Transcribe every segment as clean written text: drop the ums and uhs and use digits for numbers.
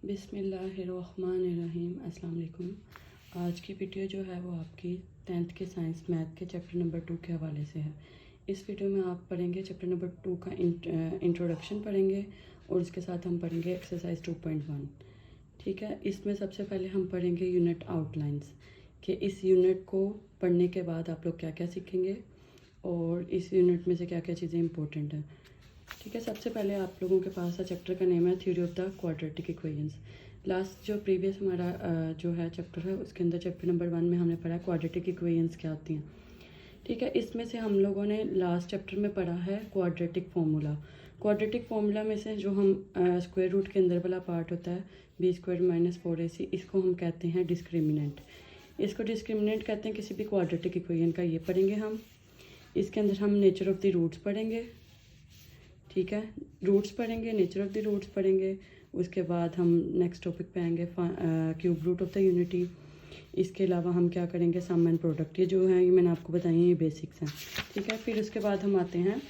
बिस्मिल्लाहिर्रहमानिर्रहीम। अस्सलाम वालेकुम। आज की वीडियो जो है वो आपकी 10th के साइंस मैथ के चैप्टर नंबर 2 के हवाले से है। इस वीडियो में आप पढ़ेंगे चैप्टर नंबर 2 का इंट्रोडक्शन पढ़ेंगे और उसके साथ हम पढ़ेंगे एक्सरसाइज 2.1। ठीक है, इसमें सबसे पहले हम पढ़ेंगे यूनिट आउटलाइंस कि इस यूनिट को पढ़ने के बाद आप लोग क्या क्या सीखेंगे और इस यूनिट में से क्या क्या चीज़ें इंपॉर्टेंट हैं। ठीक है, सबसे पहले आप लोगों के पास चैप्टर का नेम है theory of the quadratic equations. Last जो प्रीवियस हमारा जो है चैप्टर है उसके अंदर चैप्टर नंबर 1 में हमने पढ़ा क्वाड्रेटिक इक्वेशंस क्या होती हैं। ठीक है, इसमें से हम लोगों ने लास्ट चैप्टर में पढ़ा है क्वाड्रेटिक फार्मूला। क्वाड्रेटिक फार्मूला में से जो हम स्क्वायर रूट के अंदर वाला पार्ट होता है b² - 4ac, इसको हम कहते हैं डिस्क्रिमिनेंट। इसको डिस्क्रिमिनेंट कहते हैं किसी भी क्वाड्रेटिक इक्वेशन का। ये पढ़ेंगे हम। इसके अंदर हम नेचर ऑफ द रूट्स पढ़ेंगे। ठीक है, रूट्स पढ़ेंगे, नेचर ऑफ द रूट्स पढ़ेंगे। उसके बाद हम नेक्स्ट टॉपिक पे आएंगे cube root of the unity. इसके अलावा हम क्या करेंगे, सम एंड प्रोडक्ट। ये जो है ये मैंने आपको बताई है, ये बेसिक्स हैं। ठीक है, फिर उसके बाद हम आते हैं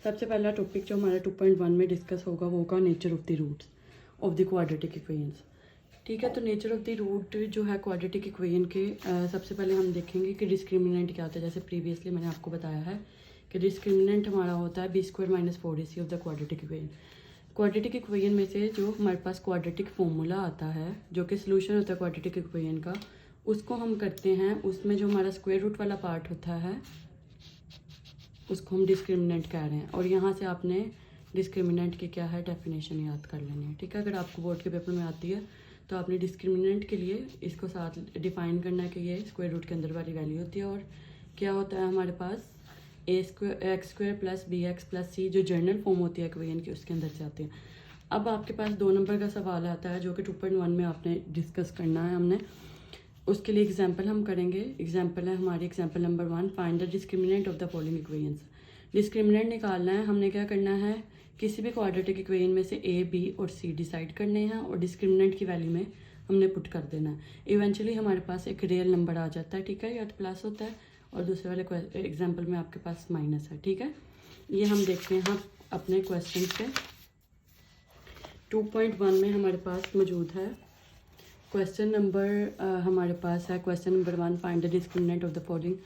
सबसे पहला टॉपिक जो हमारा 2.1 में डिस्कस होगा वो होगा nature of the roots of the quadratic equations. ठीक है, तो नेचर ऑफ द रूट जो है क्वाड्रेटिक इक्वेशन के सबसे पहले हम देखेंगे कि डिस्क्रिमिनेंट क्या होता है। जैसे प्रीवियसली मैंने आपको बताया है कि डिस्क्रिमिनेंट हमारा होता है b² - 4ac of the quadratic equation. Quadratic equation में से जो हमारे पास क्वाड्रेटिक फॉर्मूला आता है जो कि सोल्यूशन होता है क्वाड्रेटिक इक्वेशन का, उसको हम करते हैं। उसमें जो हमारा स्क्वायर रूट वाला पार्ट होता है उसको हम डिस्क्रिमिनेंट कह रहे हैं। और यहाँ से आपने डिस्क्रिमिनेंट की क्या है डेफिनेशन याद कर लेनी है। ठीक है, अगर आपको बोर्ड के पेपर में आती है तो आपने डिस्क्रिमिनेंट के लिए इसको साथ डिफाइन करना है कि ये स्क्वायर रूट के अंदर वाली वैल्यू होती है। और क्या होता है हमारे पास x² + bx + c जो जर्नल फॉर्म होती है इक्वेशन की, उसके अंदर से आते हैं। अब आपके पास 2 नंबर का सवाल आता है जो कि 2.1 में आपने डिस्कस करना है। हमने उसके लिए एग्जांपल हम करेंगे। एग्जांपल है हमारी example number 1, find the discriminant of the following equations. Discriminant निकालना है। हमने क्या करना है, किसी भी क्वाड्रेटिक इक्वेशन में से a, b और c डिसाइड करने हैं और डिस्क्रिमिनेंट की वैल्यू में हमने पुट कर देना है। इवेंचुअली हमारे पास एक रियल नंबर आ जाता है। ठीक है, या तो प्लस होता है और दूसरे वाले एग्जाम्पल में आपके पास माइनस है। ठीक है, ये हम देखते हैं हम अपने क्वेश्चन से। 2.1 में हमारे पास मौजूद है क्वेश्चन नंबर हमारे पास है question number 1, find the discriminant of the following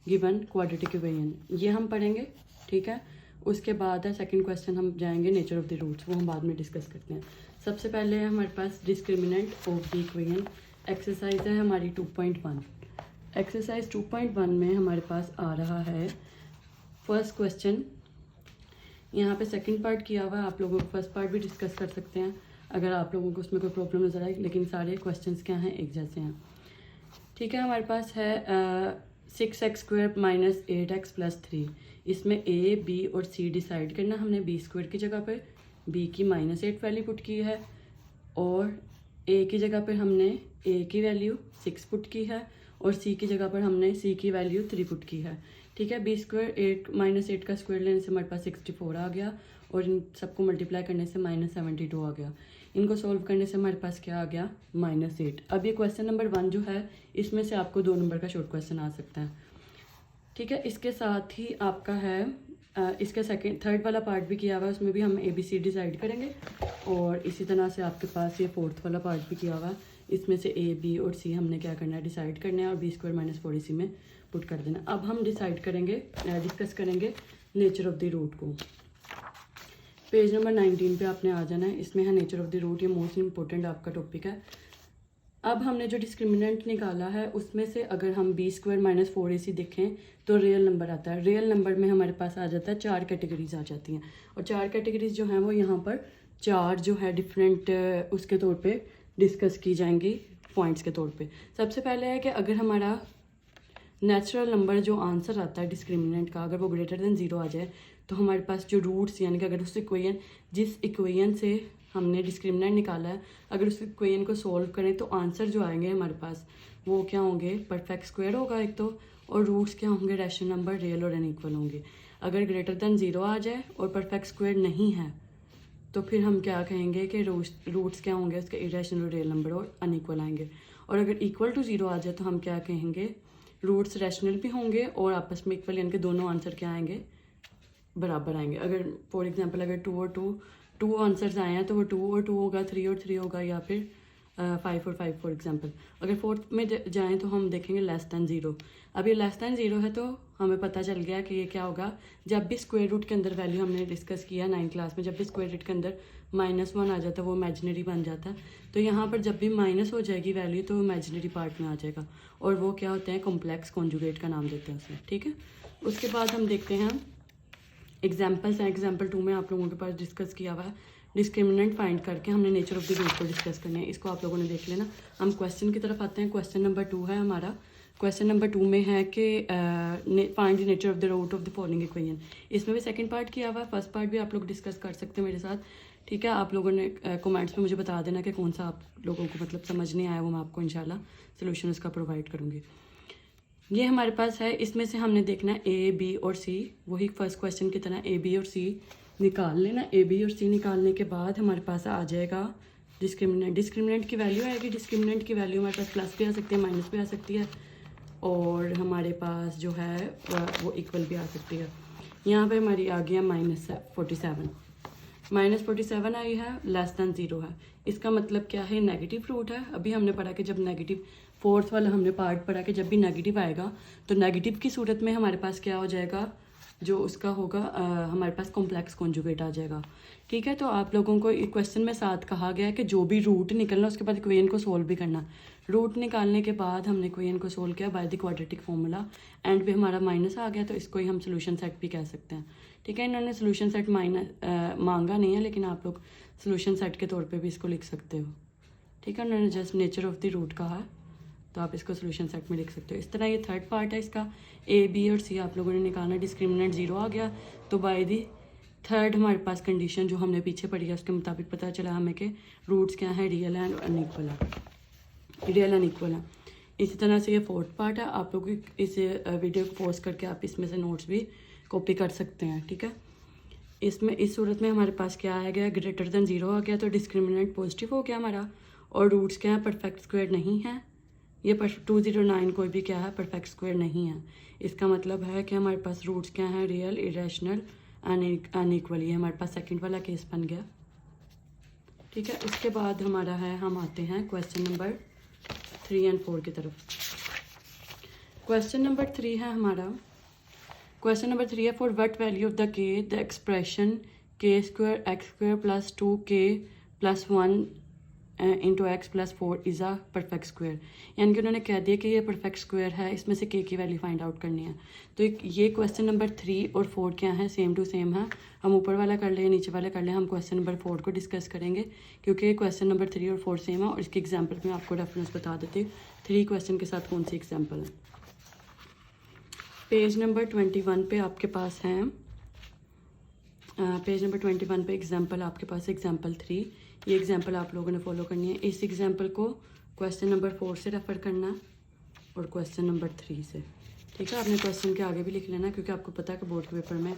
given quadratic equation. ये हम पढ़ेंगे। ठीक है, उसके बाद है सेकंड क्वेश्चन, हम जाएंगे नेचर ऑफ द रूट्स, वो हम बाद में डिस्कस करते हैं। सबसे पहले है हमारे पास discriminant of the equation. Exercise है हमारी 2.1। एक्सरसाइज 2.1 में हमारे पास आ रहा है फर्स्ट क्वेश्चन। यहाँ पे सेकंड पार्ट किया हुआ है, आप लोगों को फर्स्ट पार्ट भी डिस्कस कर सकते हैं अगर आप लोगों को उसमें कोई प्रॉब्लम नजर आए, लेकिन सारे क्वेश्चंस क्या हैं, एक जैसे हैं। ठीक है, हमारे पास है 6x² - 8x + 3। इसमें a, b और c डिसाइड करना। हमने b² की जगह पर b की -8 वैल्यू पुट की है और a की जगह पर हमने a की वैल्यू 6 पुट की है और c की जगह पर हमने c की वैल्यू 3 पुट की है। ठीक है, b² 8 - 8 का स्क्वायर लेने से हमारे पास 64 आ गया और इन सबको मल्टीप्लाई करने से -72 आ गया। इनको सॉल्व करने से हमारे पास क्या आ गया, -8। अब ये क्वेश्चन नंबर 1 जो है इसमें से आपको 2 नंबर का शॉर्ट क्वेश्चन आ सकता है। ठीक है, इसके साथ ही आपका है इसका थर्ड वाला पार्ट भी किया हुआ है, उसमें भी हम ABC डिसाइड करेंगे। और इसी तरह से आपके पास ये फोर्थ वाला पार्ट भी किया हुआ है, इसमें से A, B और C हमने क्या करना है, डिसाइड करना है और b² - 4ac में पुट कर देना। अब हम डिसाइड करेंगे, डिस्कस करेंगे नेचर ऑफ द रूट को। पेज नंबर 19 पे आपने आ जाना है। इसमें है नेचर ऑफ द रूट, ये मोस्ट इंपॉर्टेंट आपका टॉपिक है। अब हमने जो डिस्क्रिमिनेंट निकाला है उसमें से अगर हम b² - 4ac देखें तो रियल नंबर आता है। रियल नंबर में हमारे पास आ जाता है 4 कैटेगरीज आ जाती हैं और 4 कैटेगरीज जो हैं वो यहाँ पर 4 जो है डिफरेंट उसके तौर पे डिस्कस की जाएंगी पॉइंट्स के तौर पे। सबसे पहले है कि अगर हमारा नेचुरल नंबर जो आंसर आता है डिस्क्रिमिनेंट का, अगर वो >0 आ जाए तो हमारे पास जो रूट्स, यानी कि अगर उस इक्वेशन जिस इक्वेशन से हमने डिस्क्रिमिनेंट निकाला है, अगर उस इक्वेशन को सॉल्व करें तो आंसर जो आएंगे हमारे पास वो क्या होंगे, परफेक्ट स्क्वायर होगा एक तो, और रूट्स क्या होंगे, रैशनल नंबर, रियल और अनइक्वल होंगे। अगर >0 आ जाए और परफेक्ट स्क्वायर नहीं है तो फिर हम क्या कहेंगे कि रूट्स क्या होंगे उसके, इरेशनल और रियल नंबर और अनइक्वल आएंगे। और अगर = 0 आ जाए तो हम क्या कहेंगे, रूट्स रैशनल भी होंगे और आपस में इक्वल, यानी कि दोनों आंसर क्या आएंगे, बराबर आएंगे। अगर फॉर एग्जांपल अगर 2 और 2 2 आंसर्स आए हैं तो वो 2 और 2 होगा, 3 और 3 होगा, या फिर 5 और 5 फॉर एग्जांपल। अगर फोर्थ में जाएं तो हम देखेंगे लेस दैन 0। अब ये लेस दैन 0 है तो हमें पता चल गया कि ये क्या होगा। जब भी स्क्वायर रूट के अंदर वैल्यू हमने डिस्कस किया 9th क्लास में, जब भी स्क्वायर रूट के अंदर -1 आ जाता है वो इमेजिनरी बन जाता है। तो यहाँ पर जब भी माइनस हो जाएगी वैल्यू तो इमेजिनरी पार्ट में आ जाएगा, और वो क्या होते हैं, कॉम्प्लेक्स कॉन्जुगेट का नाम देते हैं उसे, ठीक है। उसके बाद हम देखते हैं एग्जाम्पल्स हैं। एग्जाम्पल 2 में आप लोगों के पास डिस्कस किया हुआ है डिस्क्रिमिनेंट फाइंड करके हमने नेचर ऑफ द रूट को डिस्कस करना है। इसको आप लोगों ने देख लेना। हम क्वेश्चन की तरफ आते हैं। क्वेश्चन नंबर 2 है हमारा। क्वेश्चन नंबर 2 में है कि find the nature of the root of the following equation. इसमें भी सेकंड पार्ट किया हुआ है, फर्स्ट पार्ट भी आप लोग डिस्कस कर सकते हैं मेरे साथ, ठीक है। आप लोगों ने कमेंट्स में मुझे बता देना कि कौन सा आप लोगों को मतलब समझ नहीं आया, वो मैं आपको इंशाल्लाह सोल्यूशन उसका प्रोवाइड करूँगी। ये हमारे पास है, इसमें से हमने देखना है ए, बी और सी। वही फर्स्ट क्वेश्चन की तरह ए, बी और सी निकाल लेना। ए, बी और सी निकालने के बाद हमारे पास आ जाएगा डिस्क्रिमिनेंट। डिस्क्रिमिनेंट की वैल्यू आएगी। डिस्क्रिमिनेंट की वैल्यू हमारे पास प्लस भी आ सकती है, माइनस भी आ सकती है, और हमारे पास जो है वो इक्वल भी आ सकती है। यहाँ पे हमारी आ गई है -47। -47 आई है, लेस दैन 0 है। इसका मतलब क्या है, नेगेटिव रूट है। अभी हमने पढ़ा कि जब नेगेटिव, फोर्थ वाला हमने पार्ट पढ़ा कि जब भी नेगेटिव आएगा तो नेगेटिव की सूरत में हमारे पास क्या हो जाएगा, जो उसका होगा हमारे पास कॉम्प्लेक्स कॉन्जुगेट आ जाएगा, ठीक है। तो आप लोगों को क्वेश्चन में साथ कहा गया है कि जो भी रूट निकलना उसके बाद इक्वेशन को सोल्व भी करना। रूट निकालने के बाद हमने इक्वेशन को सोल्व किया by the quadratic formula, and पे हमारा माइनस आ गया, तो इसको ही हम सोल्यूशन सेट भी कह सकते हैं, ठीक है। इन्होंने सोल्यूशन सेट मांगा नहीं है, लेकिन आप लोग सोल्यूशन सेट के तौर पे भी इसको लिख सकते हो, ठीक है। उन्होंने just nature of the root कहा है, तो आप इसको सोल्यूशन सेट में लिख सकते हो। इस तरह ये थर्ड पार्ट है इसका। ए, बी और सी आप लोगों ने निकालना। डिस्क्रिमिनेंट 0 आ गया, तो बाय दी थर्ड हमारे पास कंडीशन जो हमने पीछे पढ़ी है उसके मुताबिक पता चला हमें कि रूट्स क्या है, रियल एंड अनइक्वल है, रियल एंड इक्वल है। इसी तरह से ये फोर्थ पार्ट है। आप लोग इस वीडियो को पोस्ट करके आप इसमें से नोट्स भी कॉपी कर सकते हैं, ठीक है। इसमें इस सूरत में हमारे पास क्या आ गया, ग्रेटर देन 0 आ गया, तो डिस्क्रिमिनेंट पॉजिटिव हो गया हमारा, और रूट्स क्या है, परफेक्ट स्क्वायर नहीं है। ये 209 कोई भी क्या है, परफेक्ट स्क्वायर नहीं है। इसका मतलब है कि हमारे पास रूट्स क्या हैं, रियल, इरेशनल, अनइक्वल। ये हमारे पास सेकंड वाला केस बन गया, ठीक है। उसके बाद हमारा है, हम आते हैं क्वेश्चन नंबर 3 और 4 की तरफ। क्वेश्चन नंबर 3 है हमारा। क्वेश्चन नंबर 3 है, for what value of the k the expression k² x² + 2k + 1 into x + 4 is a perfect square. यानी कि उन्होंने कह दिया कि ये परफेक्ट स्क्वायर है, इसमें से k की वैल्यू फाइंड आउट करनी है। तो ये क्वेश्चन नंबर 3 और 4 क्या है, सेम टू सेम है। हम ऊपर वाला कर लें, नीचे वाला कर लें, हम क्वेश्चन नंबर 4 को डिस्कस करेंगे, क्योंकि क्वेश्चन नंबर 3 और 4 सेम है। और इसकी एग्जाम्पल में आपको रेफरेंस बता देती हूँ 3 क्वेश्चन के साथ कौन सी एग्जाम्पल है। पेज नंबर 21 पे आपके पास है, पेज नंबर 21 पे एग्जाम्पल आपके पास एग्जाम्पल 3। ये एग्जाम्पल आप लोगों ने फॉलो करनी है। इस एग्जाम्पल को क्वेश्चन नंबर 4 से रेफर करना और क्वेश्चन नंबर 3 से, ठीक है। आपने क्वेश्चन के आगे भी लिख लेना, क्योंकि आपको पता है कि बोर्ड के पेपर में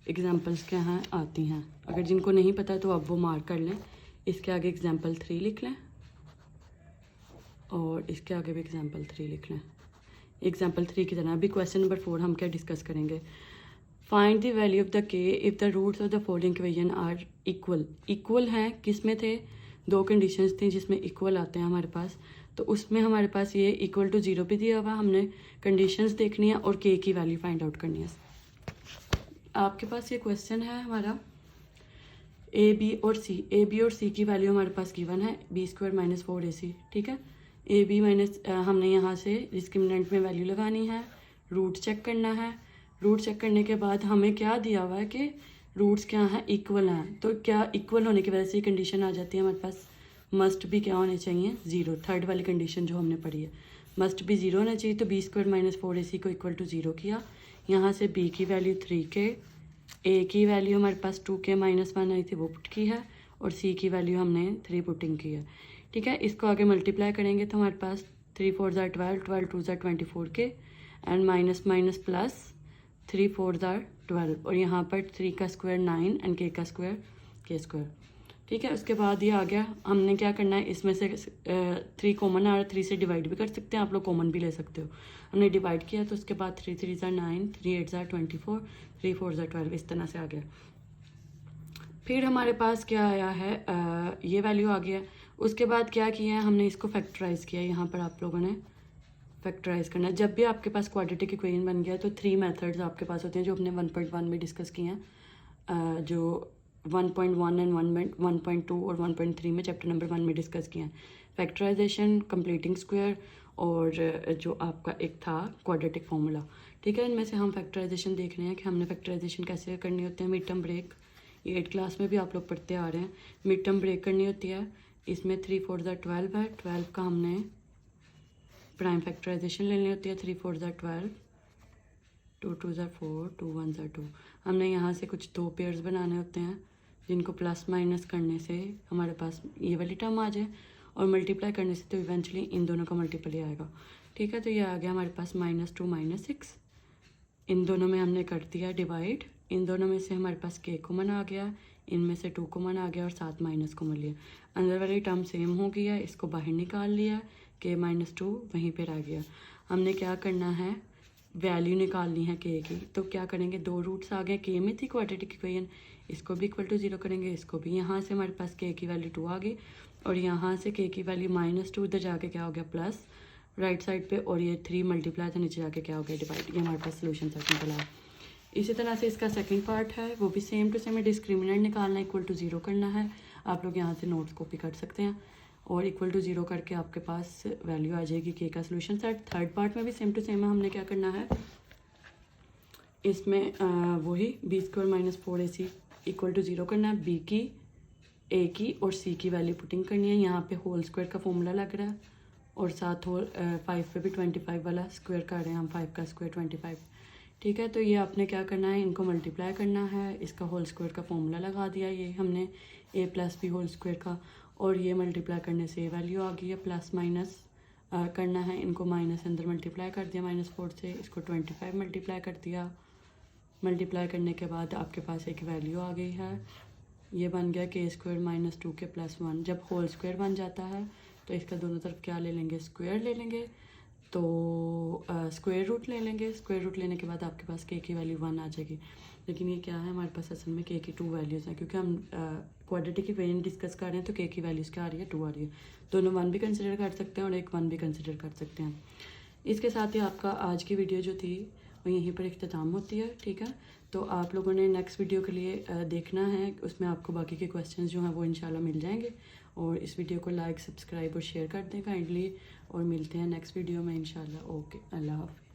एग्जाम्पल्स क्या हैं आती हैं। अगर जिनको नहीं पता है तो आप वो मार्क कर लें। इसके आगे एग्जाम्पल 3 लिख लें, और इसके आगे भी एग्जाम्पल 3 लिख लें। एग्जाम्पल 3 की तरह अभी क्वेश्चन नंबर 4 हम क्या डिस्कस करेंगे। Find the value of the k if the roots of the following equation are equal. Equal हैं, किस में थे, 2 कंडीशंस थी जिसमें इक्वल आते हैं हमारे पास। तो उसमें हमारे पास ये इक्वल टू 0 पे दिया हुआ, हमने कंडीशंस देखनी है और के की वैल्यू फाइंड आउट करनी है। आपके पास ये क्वेश्चन है हमारा ए, बी और सी। ए, बी और सी की वैल्यू हमारे पास गिवन है b² - 4ac, ठीक है। ए, बी माइनस हमने यहाँ से डिस्क्रिमिनेंट में वैल्यू लगानी है, रूट चेक करना है। रूट चेक करने के बाद हमें क्या दिया हुआ है कि रूट्स क्या हैं, इक्वल हैं। तो क्या इक्वल होने की वजह से कंडीशन आ जाती है हमारे पास, मस्ट भी क्या होने चाहिए, 0। थर्ड वाली कंडीशन जो हमने पढ़ी है, मस्ट भी 0 होना चाहिए। तो b² - 4ac को इक्वल टू 0 किया। यहाँ से b की वैल्यू 3k, a की वैल्यू हमारे पास 2k - 1 आई थी, वो पुट की है, और c की वैल्यू हमने 3 पुटिंग की है, ठीक है। इसको आगे मल्टीप्लाई करेंगे तो हमारे पास 3 4 = 12, 12 2 = 24k, and minus minus plus 3 4 = 12, और यहाँ पर 3 का स्क्वायर 9 एंड k का स्क्वायर k², ठीक है। उसके बाद ये आ गया, हमने क्या करना है, इसमें से 3 कॉमन आ रहा है, 3 से डिवाइड भी कर सकते हैं आप लोग, कॉमन भी ले सकते हो। हमने डिवाइड किया तो उसके बाद 3 3 = 9, 3 8 = 24, 3 4 = 12, इस तरह से आ गया। फिर हमारे पास क्या आया है, ये वैल्यू आ गया। उसके बाद क्या किया है, हमने इसको फैक्टराइज़ किया। यहाँ पर आप लोगों ने फैक्टराइज़ करना है। जब भी आपके पास क्वाड्रेटिक इक्वेशन बन गया तो 3 मेथड्स आपके पास होते हैं जो हमने 1.1 में डिस्कस किए हैं, जो 1.1 एंड 1.2 और 1.3 में चैप्टर नंबर 1 में डिस्कस किए हैं। फैक्टराइजेशन, कंप्लीटिंग स्क्वायर और जो आपका एक था क्वाड्रेटिक फार्मूला। ठीक है, इनमें से हम फैक्टराइजेशन देख रहे हैं कि हमने फैक्टराइजेशन कैसे करनी होती है। मिड टर्म ब्रेक, ये 8 क्लास में भी आप लोग पढ़ते आ रहे हैं। मिड टर्म ब्रेक करनी होती है। इसमें 3 4 12 है। 12 का हमने प्राइम फैक्टराइजेशन लेनी होती है। 3 4 12, 2 2 4, 2 1 2। हमने यहाँ से कुछ 2 पेयर्स बनाने होते हैं जिनको प्लस माइनस करने से हमारे पास ये वाली टर्म आ जाए और मल्टीप्लाई करने से तो इवेंचुअली इन दोनों का मल्टीपल ही आएगा। ठीक है, तो ये आ गया हमारे पास -2 -6। इन दोनों में हमने कर दिया डिवाइड। इन दोनों में से हमारे पास k कॉमन आ गया, इनमें से 2 कॉमन आ गया और साथ माइनस कॉमन लिया। अंदर वाली टर्म सेम हो गया, इसको बाहर निकाल लिया, k -2 वहीं पे रह गया। हमने क्या करना है, वैल्यू निकालनी है k की। तो क्या करेंगे, 2 रूट्स आ गए, k में थी क्वाड्रेटिक इक्वेशन, इसको भी इक्वल टू 0 करेंगे, इसको भी। यहाँ से हमारे पास k की वैल्यू 2 आ गई और यहाँ से k की वैल्यू -2 इधर जाके क्या हो गया प्लस राइट साइड पे, और ये 3 मल्टीप्लाई था नीचे जाके क्या हो गया डिवाइड। ये हमारे पास सोल्यूशन सेट निकला है। इसी तरह से इसका सेकंड पार्ट है, वो भी सेम टू सेम है। डिस्क्रिमिनेंट निकालना, इक्वल टू 0 करना है। आप लोग यहाँ से नोट्स कॉपी कर सकते हैं और इक्वल टू 0 करके आपके पास वैल्यू आ जाएगी k का सोल्यूशन सेट। थर्ड पार्ट में भी सेम टू सेम है। हमने क्या करना है, इसमें वही b² - 4ac इक्वल टू 0 करना है। b की, a की और c की वैल्यू पुटिंग करनी है। यहाँ पे होल स्क्वायर का फॉर्मूला लग रहा है और साथ होल 5 पे भी 25 वाला स्क्वायर कर रहे हैं हम, 5 का स्क्वायर 25। ठीक है, तो ये आपने क्या करना है, इनको मल्टीप्लाई करना है। इसका होल स्क्वायर का फॉर्मूला लगा दिया ये हमने, a + b होल स्क्वायर का, और ये मल्टीप्लाई करने से ये वैल्यू आ गई है। प्लस माइनस करना है, इनको माइनस अंदर मल्टीप्लाई कर दिया -4 से, इसको 25 मल्टीप्लाई कर दिया। मल्टीप्लाई करने के बाद आपके पास एक वैल्यू आ गई है, ये बन गया k² - 2k + 1। जब होल स्क्वायर बन जाता है तो इसका दोनों तरफ क्या ले लेंगे, स्क्वायर ले लेंगे। तो स्क्वायर रूट ले लेंगे। स्क्वायर रूट लेने के बाद आपके पास k की वैल्यू 1 आ जाएगी। लेकिन ये क्या है, हमारे पास असल में k की 2 वैल्यूज़ हैं, क्योंकि हम क्वाड्रेटिक इक्वेशन डिस्कस कर रहे हैं तो k की वैल्यूज़ क्या आ रही है, 2 आ रही है। दोनों 1 भी कंसिडर कर सकते हैं और एक 1 भी कंसिडर कर सकते हैं। इसके साथ ही आपका आज की वीडियो जो थी वो यहीं पर इख्तिताम होती है। ठीक है, तो आप लोगों ने नेक्स्ट वीडियो के लिए देखना है, उसमें आपको बाकी के क्वेश्चंस जो हैं वो इंशाल्लाह मिल जाएंगे। और इस वीडियो को लाइक, सब्सक्राइब और शेयर कर दें काइंडली, और मिलते हैं नेक्स्ट वीडियो में इंशाल्लाह। ओके, अल्लाह हाफ़िज़।